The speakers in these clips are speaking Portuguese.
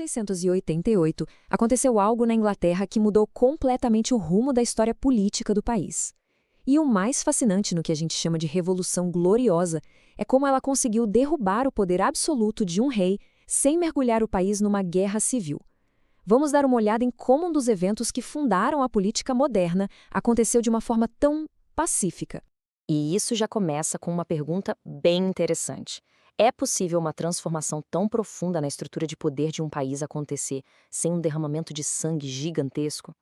1688, aconteceu algo na Inglaterra que mudou completamente o rumo da história política do país. E o mais fascinante no que a gente chama de Revolução Gloriosa é como ela conseguiu derrubar o poder absoluto de um rei sem mergulhar o país numa guerra civil. Vamos dar uma olhada em como um dos eventos que fundaram a política moderna aconteceu de uma forma tão pacífica. E isso já começa com uma pergunta bem interessante. É possível uma transformação tão profunda na estrutura de poder de um país acontecer sem um derramamento de sangue gigantesco?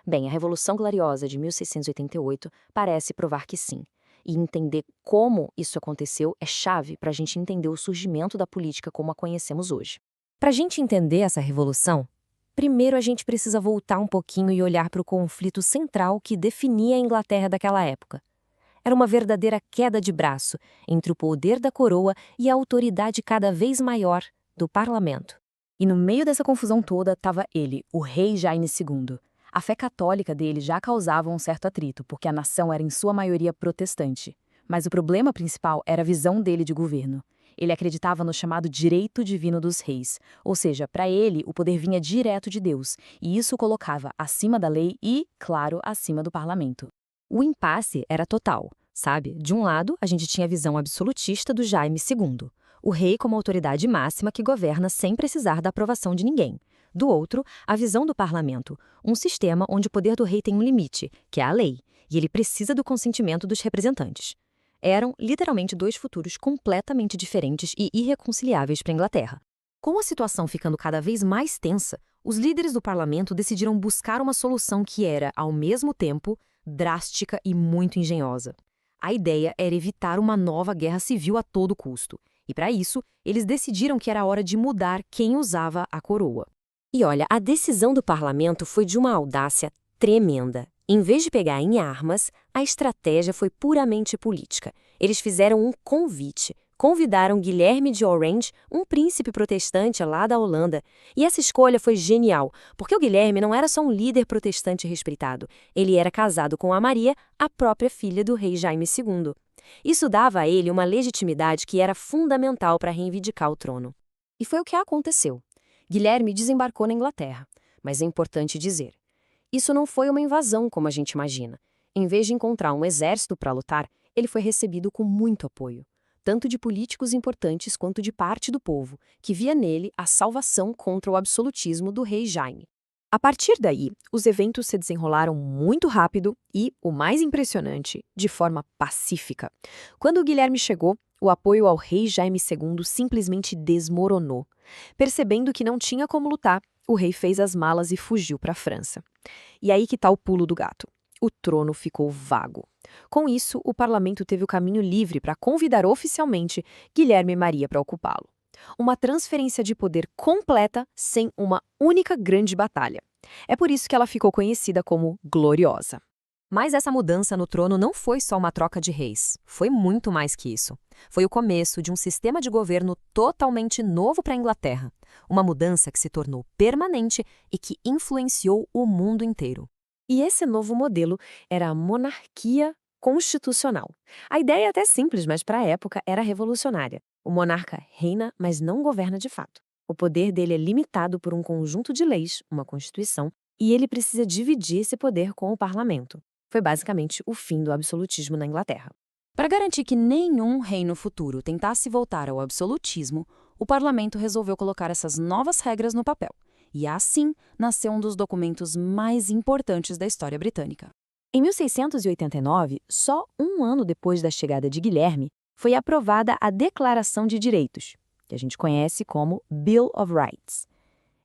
Bem, a Revolução Gloriosa de 1688 parece provar que sim. E entender como isso aconteceu é chave para a gente entender o surgimento da política como a conhecemos hoje. Para a gente entender essa revolução, primeiro a gente precisa voltar um pouquinho e olhar para o conflito central que definia a Inglaterra daquela época. Era uma verdadeira queda de braço entre o poder da coroa e a autoridade cada vez maior do parlamento. E no meio dessa confusão toda estava ele, o rei Jaime II. A fé católica dele já causava um certo atrito, porque a nação era em sua maioria protestante. Mas o problema principal era a visão dele de governo. Ele acreditava no chamado direito divino dos reis, ou seja, para ele o poder vinha direto de Deus, e isso o colocava acima da lei e, claro, acima do parlamento. O impasse era total, sabe? De um lado, a gente tinha a visão absolutista do Jaime II, o rei como autoridade máxima que governa sem precisar da aprovação de ninguém. Do outro, a visão do parlamento, um sistema onde o poder do rei tem um limite, que é a lei, e ele precisa do consentimento dos representantes. Eram, literalmente, dois futuros completamente diferentes e irreconciliáveis para a Inglaterra. Com a situação ficando cada vez mais tensa, os líderes do parlamento decidiram buscar uma solução que era, ao mesmo tempo, drástica e muito engenhosa. A ideia era evitar uma nova guerra civil a todo custo, e para isso, eles decidiram que era hora de mudar quem usava a coroa. E olha, a decisão do parlamento foi de uma audácia tremenda. Em vez de pegar em armas, a estratégia foi puramente política. Eles fizeram um convite. Convidaram Guilherme de Orange, um príncipe protestante lá da Holanda. E essa escolha foi genial, porque o Guilherme não era só um líder protestante respeitado. Ele era casado com a Maria, a própria filha do rei Jaime II. Isso dava a ele uma legitimidade que era fundamental para reivindicar o trono. E foi o que aconteceu. Guilherme desembarcou na Inglaterra. Mas é importante dizer, isso não foi uma invasão como a gente imagina. Em vez de encontrar um exército para lutar, ele foi recebido com muito apoio, tanto de políticos importantes quanto de parte do povo, que via nele a salvação contra o absolutismo do rei Jaime. A partir daí, os eventos se desenrolaram muito rápido e, o mais impressionante, de forma pacífica. Quando o Guilherme chegou, o apoio ao rei Jaime II simplesmente desmoronou. Percebendo que não tinha como lutar, o rei fez as malas e fugiu para a França. E aí que está o pulo do gato. O trono ficou vago. Com isso, o parlamento teve o caminho livre para convidar oficialmente Guilherme e Maria para ocupá-lo. Uma transferência de poder completa sem uma única grande batalha. É por isso que ela ficou conhecida como Gloriosa. Mas essa mudança no trono não foi só uma troca de reis. Foi muito mais que isso. Foi o começo de um sistema de governo totalmente novo para a Inglaterra. Uma mudança que se tornou permanente e que influenciou o mundo inteiro. E esse novo modelo era a monarquia constitucional. A ideia é até simples, mas para a época era revolucionária. O monarca reina, mas não governa de fato. O poder dele é limitado por um conjunto de leis, uma constituição, e ele precisa dividir esse poder com o parlamento. Foi basicamente o fim do absolutismo na Inglaterra. Para garantir que nenhum reino futuro tentasse voltar ao absolutismo, o parlamento resolveu colocar essas novas regras no papel. E assim nasceu um dos documentos mais importantes da história britânica. Em 1689, só um ano depois da chegada de Guilherme, foi aprovada a Declaração de Direitos, que a gente conhece como Bill of Rights.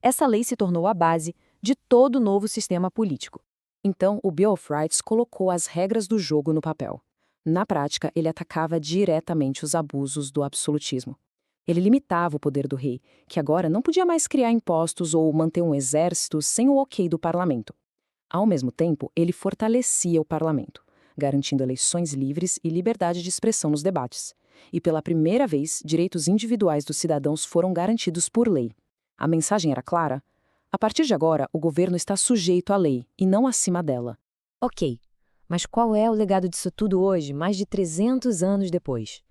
Essa lei se tornou a base de todo o novo sistema político. Então, o Bill of Rights colocou as regras do jogo no papel. Na prática, ele atacava diretamente os abusos do absolutismo. Ele limitava o poder do rei, que agora não podia mais criar impostos ou manter um exército sem o ok do parlamento. Ao mesmo tempo, ele fortalecia o parlamento, garantindo eleições livres e liberdade de expressão nos debates. E pela primeira vez, direitos individuais dos cidadãos foram garantidos por lei. A mensagem era clara: a partir de agora, o governo está sujeito à lei e não acima dela. Ok, mas qual é o legado disso tudo hoje, mais de 300 anos depois?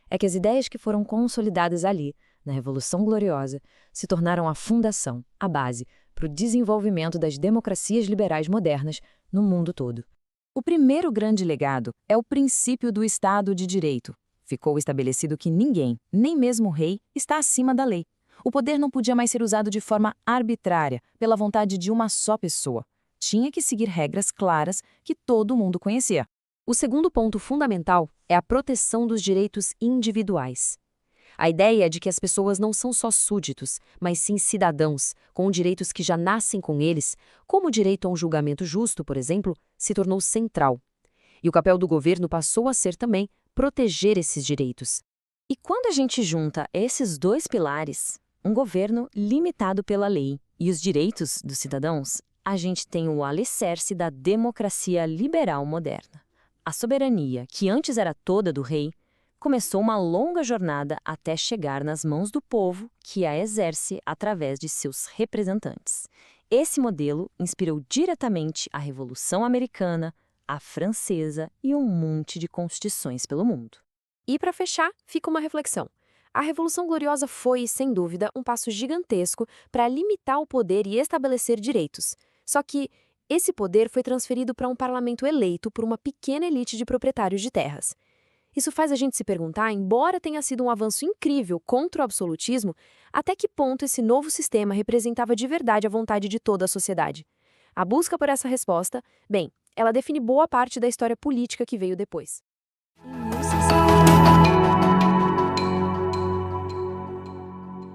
É que as ideias que foram consolidadas ali na Revolução Gloriosa, se tornaram a fundação, a base, para o desenvolvimento das democracias liberais modernas no mundo todo. O primeiro grande legado é o princípio do Estado de Direito. Ficou estabelecido que ninguém, nem mesmo o rei, está acima da lei. O poder não podia mais ser usado de forma arbitrária, pela vontade de uma só pessoa. Tinha que seguir regras claras que todo mundo conhecia. O segundo ponto fundamental é a proteção dos direitos individuais. A ideia é de que as pessoas não são só súditos, mas sim cidadãos, com direitos que já nascem com eles, como o direito a um julgamento justo, por exemplo, se tornou central. E o papel do governo passou a ser também proteger esses direitos. E quando a gente junta esses dois pilares, um governo limitado pela lei e os direitos dos cidadãos, a gente tem o alicerce da democracia liberal moderna. A soberania, que antes era toda do rei, começou uma longa jornada até chegar nas mãos do povo, que a exerce através de seus representantes. Esse modelo inspirou diretamente a Revolução Americana, a Francesa e um monte de constituições pelo mundo. E para fechar, fica uma reflexão. A Revolução Gloriosa foi, sem dúvida, um passo gigantesco para limitar o poder e estabelecer direitos. Só que esse poder foi transferido para um parlamento eleito por uma pequena elite de proprietários de terras. Isso faz a gente se perguntar, embora tenha sido um avanço incrível contra o absolutismo, até que ponto esse novo sistema representava de verdade a vontade de toda a sociedade. A busca por essa resposta, bem, ela define boa parte da história política que veio depois.